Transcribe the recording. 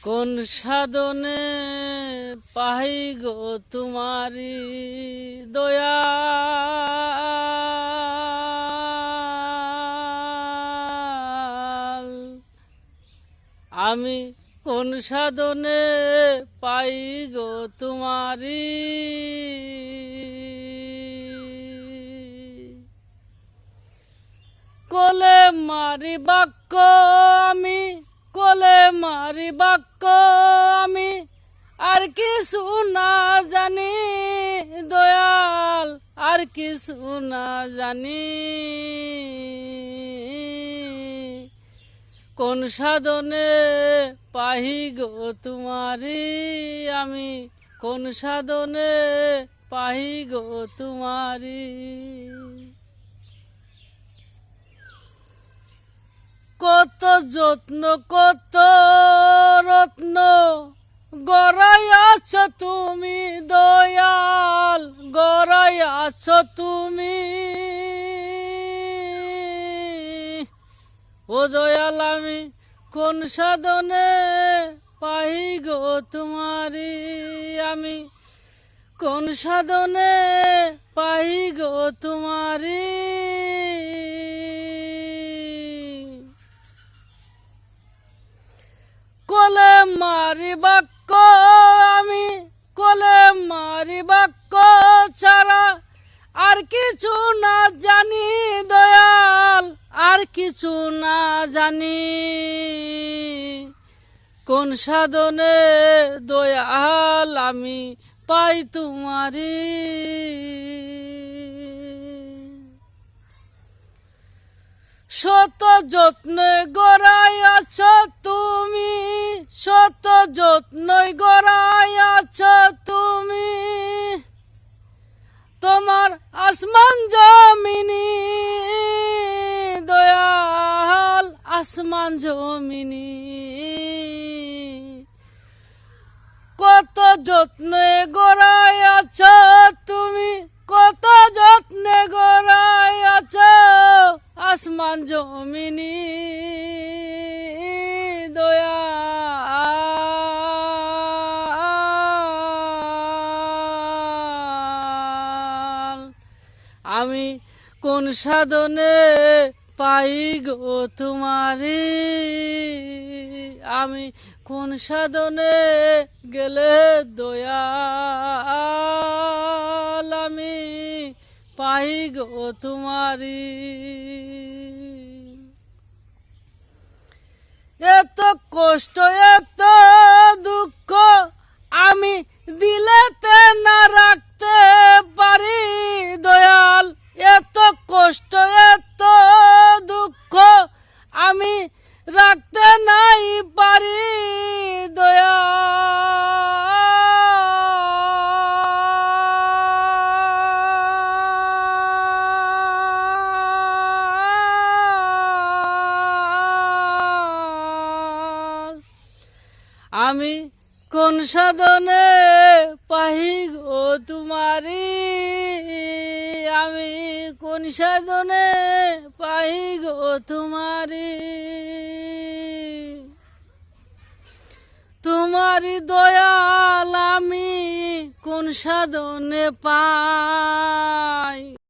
কোন সাধনে পাই গো তোমারি দয়া, আমি কোন সাধনে পাই গো তোমারি। কোলে মারি বাক্য আমি, কোলে মারি বাক্য আমি, আর কিছু না জানি দয়াল, আর কিছু না জানি। কোন সাধনে পাই গো তোমারি, আমি কোন সাধনে পাই গো তোমারি। কত যত্ন কত রত্ন গড়াই আছো তুমি দয়াল, গড়াই আছো তুমি। ও দয়াল আমি কোন সাধনে পাই গো তোমারি, আমি কোন সাধনে পাই গো তোমারি। কোলে মারি বাক্য আমি, কোলে মারি বাক্য ছাড়া আর কিছু না জানি দয়াল, আর কিছু না জানি। কোন সাধনে দয়াল আমি পাই তোমারি। শত যত্নে গড়াই আছো তুমি, শত যত্নই গড়াই আছো তুমি। তোমার আসমান জমিনি দয়াল, আসমান জমিনি। কত যত্নে গড়াই আছো তুমি, কত যত্নে গড়াই আছো আসমান জমিনি দয়াল। আমি কোন সাধনে পাই গো তোমারি, আমি কোন সাধনে গেলে দয়াল আমি পাই গো তোমারি। এত কষ্ট এত দুঃখ আমি দিলেতে না রাখতে পারি দয়াল, এত কষ্ট এত দুঃখ আমি রাখতে নাই পারি দয়াল। আমি কোন সাধনে পাই গো তোমারি, আমি কোন সাধনে পাই গো তোমারি। তোমারি দয়াল আমি কোন সাধনে পাই।